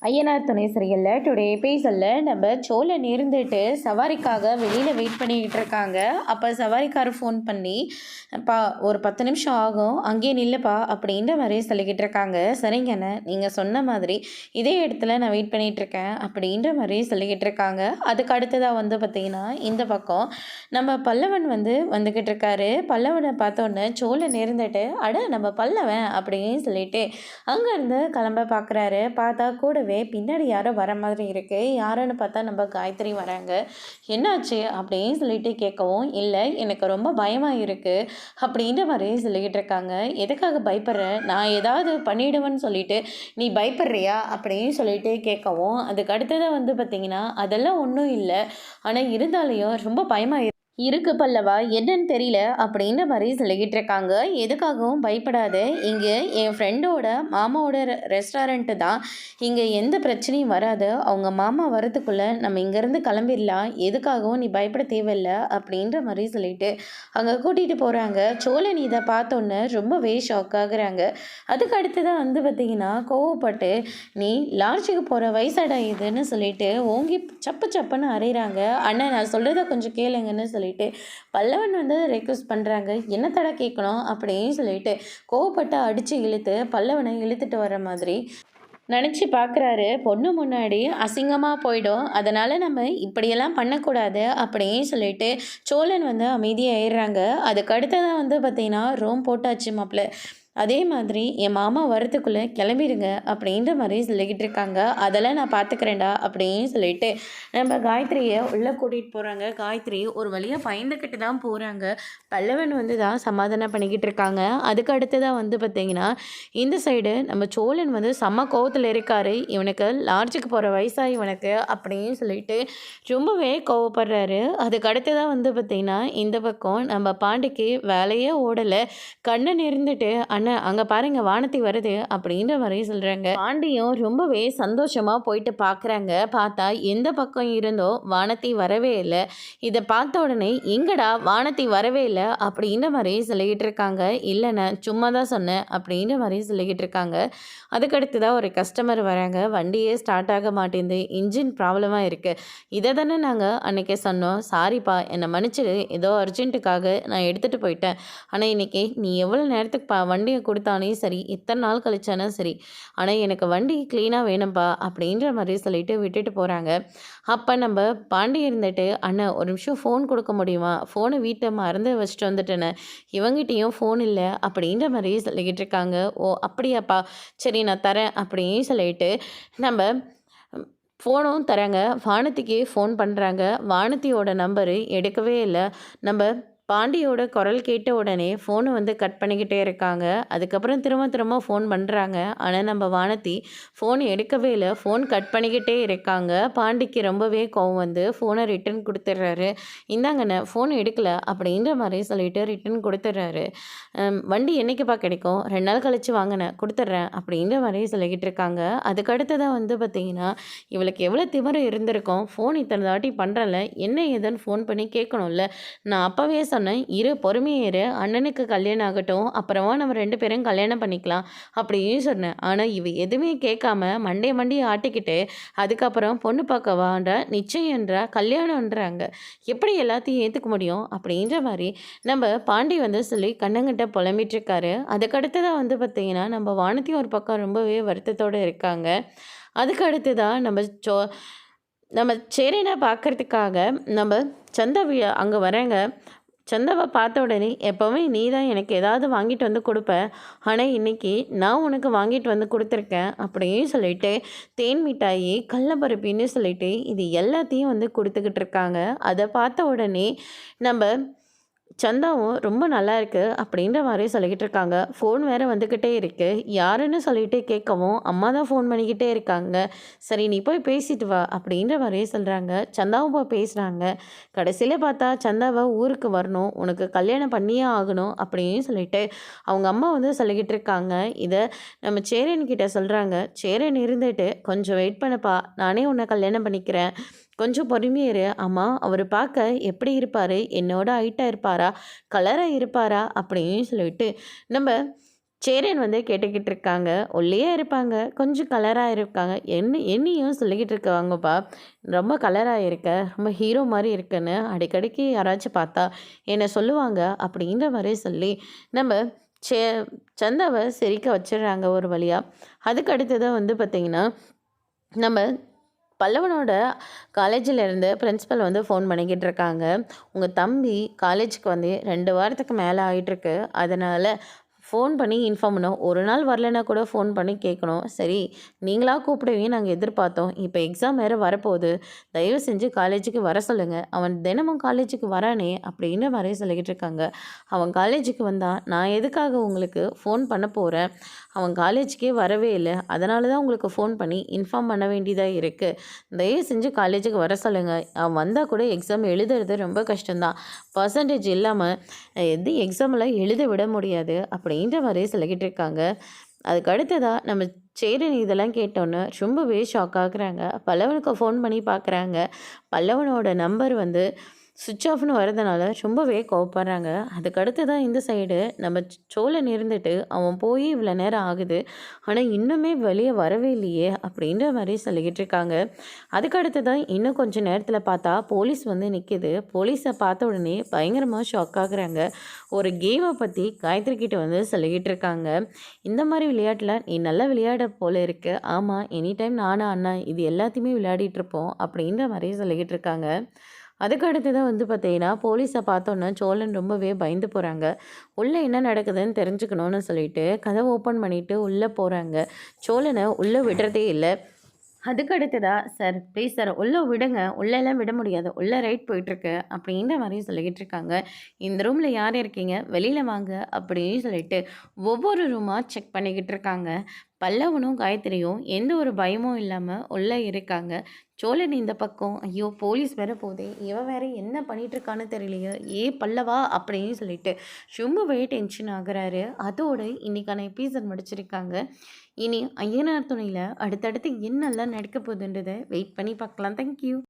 ஐயனார் துணை சரியில்லை டுடே எபிசோடில் நம்ம சோழன் இருந்துட்டு சவாரிக்காக வெளியில் வெயிட் பண்ணிக்கிட்டு இருக்காங்க. அப்போ சவாரிக்காரர் ஃபோன் பண்ணி, "பா, ஒரு 10 நிமிஷம் ஆகும், அங்கேயே நில்லுப்பா" அப்படின்ற மாதிரி சொல்லிக்கிட்டு இருக்காங்க. "சரிங்கண்ணே, நீங்கள் சொன்ன மாதிரி இதே இடத்துல நான் வெயிட் பண்ணிகிட்டு இருக்கேன்" அப்படின்ற மாதிரி சொல்லிக்கிட்டு இருக்காங்க. அதுக்கு அடுத்ததாக பார்த்திங்கன்னா இந்த பக்கம் நம்ம பல்லவன் வந்துக்கிட்டு இருக்காரு. பல்லவனை பார்த்தோன்னே சோழன் இருந்துட்டு, "அட, நம்ம பல்லவன்" அப்படின்னு சொல்லிட்டு அங்கேருந்து கிளம்ப பார்க்குறாரு. பார்த்தா கூட பின்னாடி யாரோ வர மாதிரி இருக்குது. யாருன்னு பார்த்தா நம்ம காயத்ரி வராங்க. "என்னாச்சு?" அப்படின்னு சொல்லிட்டு கேட்கவும், "இல்லை, எனக்கு ரொம்ப பயமாக இருக்குது" அப்படின்ற மாதிரி சொல்லிக்கிட்டு இருக்காங்க. "எதுக்காக பயப்படுற? நான் ஏதாவது பண்ணிவிடுவேன்னு சொல்லிட்டு நீ பயப்படுறியா?" அப்படின்னு சொல்லிட்டு கேட்கவும், அதுக்கு அடுத்ததாக பார்த்திங்கன்னா, "அதெல்லாம் ஒன்றும் இல்லை, ஆனால் இருந்தாலையும் ரொம்ப பயமாக இருக்கு பல்லவா, என்னன்னு தெரியல" அப்படின்ற மாதிரி சொல்லிக்கிட்டு இருக்காங்க. "எதுக்காகவும் பயப்படாத, இங்கே என் ஃப்ரெண்டோட மாமாவோட ரெஸ்டாரண்ட்டு தான், இங்கே எந்த பிரச்சனையும் வராது. அவங்க மாமா வரத்துக்குள்ளே நம்ம இங்கேருந்து கிளம்பிடலாம், எதுக்காகவும் நீ பயப்பட தேவையில்லை" அப்படின்ற மாதிரி சொல்லிட்டு அங்கே கூட்டிகிட்டு போகிறாங்க. சோழன் இதை பார்த்தோன்னே ரொம்பவே ஷாக் ஆகுறாங்க. அதுக்கு அடுத்ததான் பார்த்திங்கன்னா கோவப்பட்டு, "நீ லாட்ஜுக்கு போகிற வயசாடா இதுன்னு" சொல்லிட்டு ஓங்கி சப்பு சப்புன்னு அறையிறாங்க. "அண்ணன், நான் சொல்கிறத கொஞ்சம் கேளுங்கன்னு" சொல்லிட்டு பல்லவன் ரெக்வஸ்ட் பண்ணுறாங்க. "என்னத்தடா கேட்கணும்" அப்படின்னு சொல்லிட்டு கோவப்பட்டு அடித்து இழுத்து பல்லவனை இழுத்துட்டு வர மாதிரி நினச்சி பார்க்குறாரு. பொண்ணு முன்னாடி அசிங்கமாக போயிடும், அதனால் நம்ம இப்படியெல்லாம் பண்ணக்கூடாது அப்படின்னு சொல்லிட்டு சோழன் அமைதியாகிடுறாங்க. அதுக்கு அடுத்ததான் பார்த்திங்கன்னா, "ரோம் போட்டாச்சு மாப்பிள்ள, அதே மாதிரி என் மாமா வரத்துக்குள்ளே கிளம்பிடுங்க" அப்படின்ற மாதிரி சொல்லிக்கிட்டு இருக்காங்க. "அதெல்லாம் நான் பார்த்துக்கிறேன்டா" அப்படின்னு சொல்லிட்டு நம்ம காயத்ரியை உள்ளே கூட்டிகிட்டு போகிறாங்க. காயத்ரி ஒரு வழியாக பயந்துக்கிட்டு தான் போகிறாங்க. பல்லவன் தான் சமாதானம் பண்ணிக்கிட்டு இருக்காங்க. அதுக்கு அடுத்ததாக பார்த்திங்கன்னா இந்த சைடு நம்ம சோழன் செம்ம கோவத்தில் இருக்கார். இவனுக்கு லாட்ஜுக்கு போகிற வயசா இவனுக்கு அப்படின்னு சொல்லிட்டு ரொம்பவே கோவப்படுறாரு. அதுக்கு அடுத்ததாக பார்த்திங்கன்னா இந்த பக்கம் நம்ம பாண்டிக்கு வேலையே ஓடலை. கண்ணன் இருந்துட்டு, "அண்ணன், அங்கே பாருங்க, வானத்தி வருது" அப்படின்ற மாதிரி சொல்கிறாங்க. பாண்டியும் ரொம்பவே சந்தோஷமாக போயிட்டு பார்க்குறாங்க. பார்த்தா எந்த பக்கம் இருந்தோ வானத்தி வரவே இல்லை. இதை பார்த்த உடனே, "எங்கடா வானத்தி வரவே இல்லை" அப்படின்ற மாதிரி சொல்லிக்கிட்டு இருக்காங்க. "இல்லைண்ணே, சும்மா தான் சொன்னேன்" அப்படின்ற மாதிரி சொல்லிக்கிட்டு இருக்காங்க. அதுக்கடுத்து தான் ஒரு கஸ்டமர் வராங்க. "வண்டியே ஸ்டார்ட் ஆக மாட்டேங்குது, இன்ஜின் ப்ராப்ளமாக இருக்குது. இதை தானே நாங்கள் அன்றைக்கே சொன்னோம். சாரிப்பா, என்னை மன்னிச்சிடு, ஏதோ அர்ஜென்ட்டுக்காக நான் எடுத்துகிட்டு போயிட்டேன். ஆனால் இன்றைக்கி நீ எவ்வளோ நேரத்துக்கு வண்டியை கொடுத்தானே சரி, இத்தனை நாள் கழிச்சானே சரி, ஆனால் எனக்கு வண்டி க்ளீனாக வேணும்ப்பா" அப்படின்ற மாதிரி சொல்லிட்டு விட்டுட்டு போகிறாங்க. அப்போ நம்ம பாண்டி இருந்துட்டு, "அண்ணன், ஒரு நிமிஷம் ஃபோன் கொடுக்க முடியுமா? ஃபோனை வீட்டை மறந்து வச்சுட்டு வந்துட்டேன்னு, இவங்கிட்டேயும் ஃபோன் இல்லை" அப்படின்ற மாதிரி சொல்லிக்கிட்டு இருக்காங்க. "ஓ, அப்படியாப்பா, சரி நான் தரேன்" அப்படின்னு சொல்லிட்டு நம்ம ஃபோனும் தராங்க. வானதிக்கு ஃபோன் பண்ணுறாங்க. வானதியோட நம்பரு எடுக்கவே இல்லை. நம்ம பாண்டியோட குரல் கேட்ட உடனே ஃபோனை கட் பண்ணிக்கிட்டே இருக்காங்க. அதுக்கப்புறம் திரும்ப திரும்ப ஃபோன் பண்ணுறாங்க. ஆனால் நம்ம வானதி ஃபோன் எடுக்கவே இல்லை, ஃபோன் கட் பண்ணிக்கிட்டே இருக்காங்க. பாண்டிக்கு ரொம்பவே கோவம் ஃபோனை ரிட்டன் கொடுத்துட்றாரு. "இந்தாங்கண்ணே, ஃபோன் எடுக்கலை" அப்படின்ற மாதிரி சொல்லிட்டு ரிட்டன் கொடுத்துட்றாரு. "வண்டி என்றைக்குப்பா கிடைக்கும்? 2 நாள் கழிச்சு வாங்கினேன், கொடுத்துட்றேன்" அப்படின்ற மாதிரி சொல்லிக்கிட்டு இருக்காங்க. அதுக்கு அடுத்ததாக பார்த்திங்கன்னா, இவளுக்கு எவ்வளோ திமிரு இருந்திருக்கும். ஃபோன் இத்தனை தாட்டி பண்ணுறல, என்ன ஏதுன்னு ஃபோன் பண்ணி கேட்கணும்ல. நான் அப்போவே சொன்னேன், "இரு, பொறுமையாக இரு, அண்ணனுக்கு கல்யாணம் ஆகட்டும், அப்புறமா நம்ம 2 பேரும் கல்யாணம் பண்ணிக்கலாம்" அப்படின்னு சொன்னேன். ஆனால் இவ எதுவுமே கேட்காம மண்டையை ஆட்டிக்கிட்டு அதுக்கப்புறம் பொண்ணு பார்க்க வான்ற, நிச்சயன்றா, கல்யாணன்றாங்க. எப்படி எல்லாத்தையும் ஏற்றுக்க முடியும்? அப்படின்ற மாதிரி நம்ம பாண்டி சொல்லி கண்ணங்கிட்ட புலம்பிட்டுருக்காரு. அதுக்கடுத்ததாக பார்த்திங்கன்னா, நம்ம வானதி ஒரு பக்கம் ரொம்பவே வருத்தத்தோடு இருக்காங்க. அதுக்கு அடுத்ததாக நம்ம சேரனை பார்க்குறதுக்காக நம்ம சந்தாவி அங்கே வராங்க. சந்தாவை பார்த்த உடனே, "எப்போவுமே நீ தான் எனக்கு ஏதாவது வாங்கிட்டு கொடுப்ப, ஆனால் இன்றைக்கி நான் உனக்கு வாங்கிட்டு கொடுத்துருக்கேன்" அப்படின்னு சொல்லிட்டு தேன் மிட்டாயி, கடலப்பருப்பின்னு சொல்லிட்டு இது எல்லாத்தையும் கொடுத்துக்கிட்டு இருக்காங்க. அதை பார்த்த உடனே நம்ம சந்தாவும் "ரொம்ப நல்லா இருக்குது" அப்படின்ற மாதிரி சொல்லிக்கிட்டு இருக்காங்க. ஃபோன் வேறு வந்துக்கிட்டே இருக்குது. யாருன்னு சொல்லிட்டு கேட்கவும், அம்மா தான் ஃபோன் பண்ணிக்கிட்டே இருக்காங்க. "சரி, நீ போய் பேசிட்டு வா" அப்படின்ற மாதிரியே சொல்கிறாங்க. சந்தாவும் போய் பேசுகிறாங்க. கடைசியில் பார்த்தா சந்தாவை ஊருக்கு வரணும், உனக்கு கல்யாணம் பண்ணியே ஆகணும் அப்படின்னு சொல்லிட்டு அவங்க அம்மா சொல்லிக்கிட்டு இருக்காங்க. இதை நம்ம சேரன்கிட்ட சொல்கிறாங்க. சேரன் இருந்துட்டு, "கொஞ்சம் வெயிட் பண்ணப்பா, நானே உன்னை கல்யாணம் பண்ணிக்கிறேன், கொஞ்சம் பொறுமையாக இரு. அம்மா, அவர் பார்க்க எப்படி இருப்பார்? என்னோட ஹைட்டாக இருப்பாரா, கலராக இருப்பாரா?" அப்படின்னு சொல்லிட்டு நம்ம சேரன் வந்து கேட்டுக்கிட்டு இருக்காங்க. ஒல்லியா இருப்பாங்க. கொஞ்சம் கலரா இருக்காங்க. என்னையும் சொல்லிக்கிட்டு இருக்காங்கப்பா. ரொம்ப கலரா இருக்க. ரொம்ப ஹீரோ மாரி இருக்கன்னு அடிக்கடிக்கு யாராச்சும் பார்த்தா என்ன சொல்லுவாங்க. அப்படின்ற மாரி சொல்லி நம்ம சே சந்தாவ சிரிக்க வச்சுடுறாங்க ஒரு வழியா. அதுக்கு அடுத்ததா வந்து பார்த்தீங்கன்னா, நம்ம பல்லவனோட காலேஜில இருந்து பிரின்சிபல் வந்து ஃபோன் பண்ணிக்கிட்டு இருக்காங்க. உங்க தம்பி காலேஜுக்கு வந்து 2 வாரத்துக்கு மேல ஆயிட்டிருக்கு. அதனால ஃபோன் பண்ணி இன்ஃபார்ம் பண்ணோம். ஒரு நாள் வரலன்னா கூட ஃபோன் பண்ணி கேட்கணும். சரி, நீங்களா கூப்பிடுவீங்கன்னு நாங்க எதிர்பார்த்தோம். இப்ப எக்ஸாம் வேற வரப்போகுது. தயவு செஞ்சு காலேஜுக்கு வர சொல்லுங்க. அவன் தினமும் காலேஜுக்கு வரானே அப்படின்ற மாரி சொல்லிக்கிட்டு இருக்காங்க. அவன் காலேஜுக்கு வந்தா நான் எதுக்காக உங்களுக்கு ஃபோன் பண்ண போறேன்? அவன் காலேஜுக்கே வரவே இல்ல. அதனால தான் உங்களுக்கு ஃபோன் பண்ணி இன்ஃபார்ம் பண்ண வேண்டியதா இருக்கு. தயவு செஞ்சு காலேஜுக்கு வர சொல்லுங்க. அவன் வந்தா கூட எக்ஸாம் எழுதுறது ரொம்ப கஷ்டம் தான். பெர்சன்டேஜ் இல்லாம எது எக்ஸாம்லாம் எழுத விட முடியாது அப்படின்ற மாரி சொல்லிக்கிட்டு இருக்காங்க. அதுக்கு அடுத்ததா நம்ம சேரன் இதெல்லாம் கேட்டோன்னே ரொம்பவே ஷாக் ஆகுறாங்க. பல்லவனுக்கு ஃபோன் பண்ணி பார்க்குறாங்க. பல்லவனோட நம்பர் வந்து சுவிட்ச் ஆஃப்னு வரதுனால ரொம்பவே கோவப்படுறாங்க. அதுக்கு அடுத்ததான் இந்த சைடு நம்ம சோழன் இருந்துட்டு அவன் போய் இவ்வளோ நேரம் ஆகுது. ஆனா இன்னுமே வெளிய வரவே இல்லையே! அப்படின்ற மாரி சொல்லிக்கிட்டு இருக்காங்க. அதுக்கு அடுத்ததான் இன்னும் கொஞ்சம் நேரத்தில பார்த்தா போலீஸ் வந்து நிக்குது. போலீஸ பார்த்த உடனே பயங்கரமா ஷாக் ஆகுறாங்க. ஒரு கேம பத்தி காயத்ரி கிட்ட வந்து சொல்லிக்கிட்டு இருக்காங்க. இந்த மாரி விளையாட்டுல நீ நல்லா விளையாட போல இருக்கு. ஆமா, எனி டைம் நானும் அண்ணா இது எல்லாத்தையுமே விளையாடிட்டு இருப்போம். அப்படின்ற மாரி சொல்லிக்கிட்டு இருக்காங்க. அதுக்கு அடுத்ததா வந்து பார்த்தீங்கன்னா, போலீஸ பார்த்தோன்னே சோழன் ரொம்பவே பயந்து போறாங்க. உள்ள என்ன நடக்குதுன்னு தெரிஞ்சுக்கணும்னு சொல்லிட்டு கதவ ஓப்பன் பண்ணிட்டு உள்ள போறாங்க. சோழன உள்ள விடுறதே இல்ல. அதுக்கு அடுத்ததா, "சார் ப்ளீஸ் சார் உள்ள விடுங்க. உள்ளலாம் விட முடியாது. உள்ள ரைட் போயிட்டுருக்கு." அப்படின்ற மாரி சொல்லிக்கிட்டு இருக்காங்க. "இந்த ரூம்ல யார் இருக்கீங்க? வெளியில வாங்க." அப்படின்னு சொல்லிட்டு ஒவ்வொரு ரூமா செக் பண்ணிக்கிட்டு இருக்காங்க. பல்லவனும், காயத்ரியும் எந்த ஒரு பயமும் இல்லாம உள்ள இருக்காங்க. சோழன் இந்த பக்கம், "ஐயோ! போலீஸ் வேற போதே. இவன் வேற என்ன பண்ணிட்டு இருக்கான்னு தெரியலையே. ஏ பல்லவா!" அப்படின்னு சொல்லிட்டு ரொம்பவே டென்ஷன் ஆகுறாரு. அதோட இன்னைக்கான எபிசோட் முடிச்சிருக்காங்க. இனி ஐயனார் துணையில அடுத்தடுத்து என்னெல்லாம் நடக்க போகுதுன்றத வெயிட் பண்ணி பார்க்கலாம். Thank you.